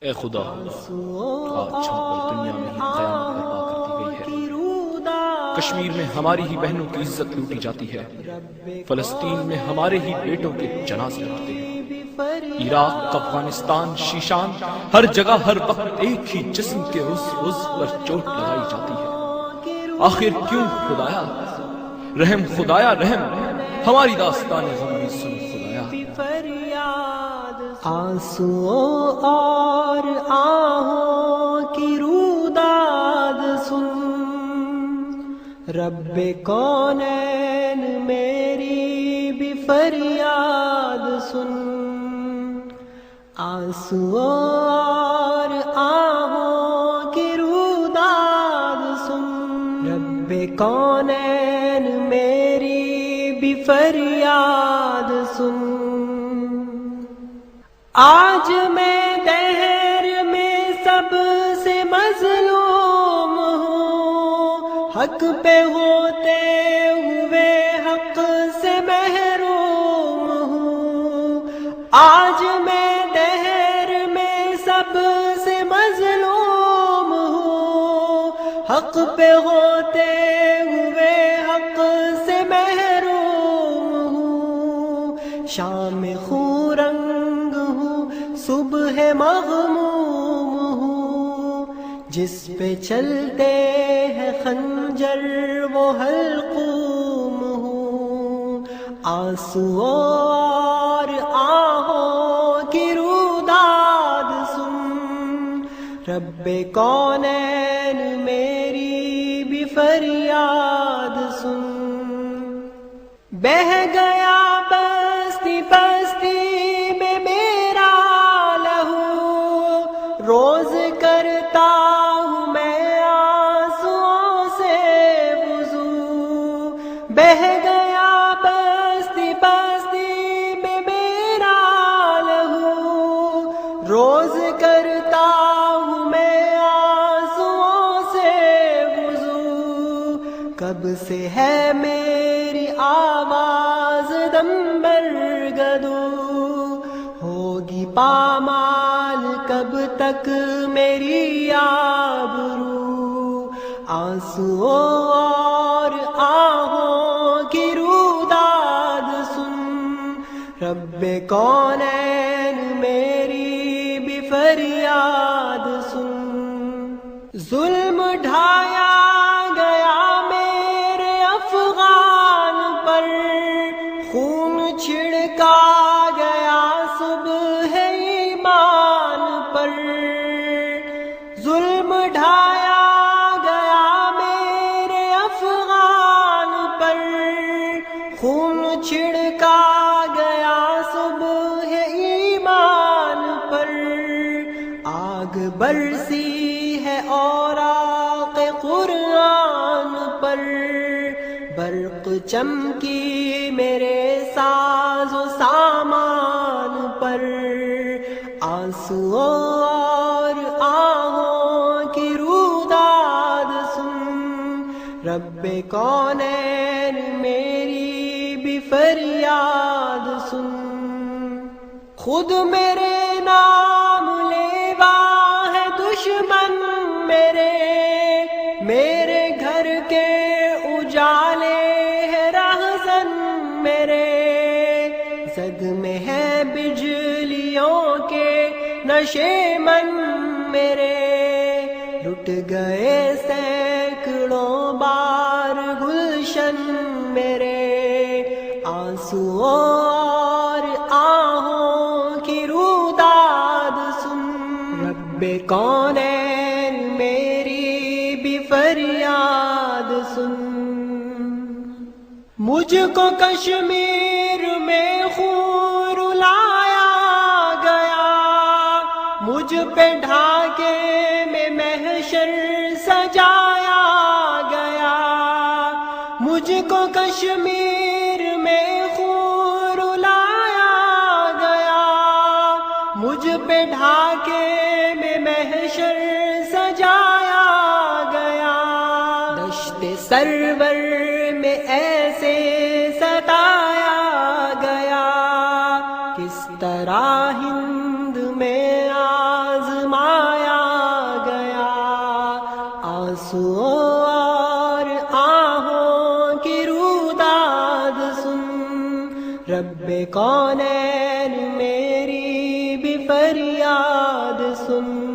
اے خدا آج ہم پر دنیا میں ہی قیامت برپا کر دی گئی ہے۔ کشمیر میں ہماری ہی بہنوں کی عزت لوٹی جاتی ہے، فلسطین میں ہمارے ہی بیٹوں کے جنازے اٹھتے ہیں، عراق، افغانستان، شیشان، ہر جگہ ہر وقت ایک ہی جسم کے عضو پر چوٹ لگائی جاتی ہے۔ آخر کیوں خدایا؟ رحم خدایا رحم، ہماری داستان غم بھی سن خدایا۔ آنسوؤں اور آہوں کی روداد سن، رب کونین میری بھی فریاد سن۔ آنسوؤں اور آہوں کی روداد سن، رب کونین میری بھی فریاد سن۔ آج میں دہر میں سب سے مظلوم ہوں، حق پہ ہوتے ہوئے حق سے محروم ہوں۔ آج میں دہر میں سب سے مظلوم ہوں، حق پہ ہوتے ہوئے حق سے محروم ہوں۔ شام خوں رنگ ہوں، صبح مغموم ہوں، جس پہ چلتے ہیں خنجر وہ حلقوم ہوں۔ آنسوؤں اور آہوں کی روداد سن، رب کونین میری بھی فریاد سن۔ بہہ گیا بستی بستی میں میرا لہو، روز کرتا ہوں میں آنسوؤں سے وضو۔ بہہ گیا بستی بستی میں میرا لہو، روز کرتا ہوں میں آنسوؤں سے وضو۔ کب سے ہے میری آواز دم برگدو، ہوگی پامال کب تک میری آبرو۔ آنسوؤں اور آہوں کی روداد سن، رب کونین میری بھی فریاد سن۔ ظلم ڈھایا گیا میرے افغان پر، خون چھڑکا گیا صبح ایمان پر۔ ظلم ڈھایا گیا میرے افغان پر، خون چھڑکا گیا صبح ایمان پر۔ آگ برسی ہے اوراق قرآن پر، برق چمکی میرے ساز و سامان پر۔ آنسوؤں اور آہوں کی روداد سن، رب کونین میری بھی فریاد سن۔ خود میرے نام لیوا ہے دشمن میرے، میرے گھر کے اجالے ہے رہزن میرے۔ زد میں ہے بجلیوں کے نشے من میرے، لٹ گئے سینکڑوں بار گلشن میرے۔ آنسوؤں اور آہوں کی روداد سن، رب کونین میری بھی فریاد سن۔ مجھ کو کشمیر میں خون رلایا گیا، مجھ پہ ڈھاکے میں محشر سجایا گیا۔ مجھ کو کشمیر میں خون رلایا گیا، مجھ پہ ڈھاکے میں محشر سجایا گیا۔ دشت سرور میں ایسے ستایا گیا، کس طرح ہند میں آزما کونین میری بھی فریاد سن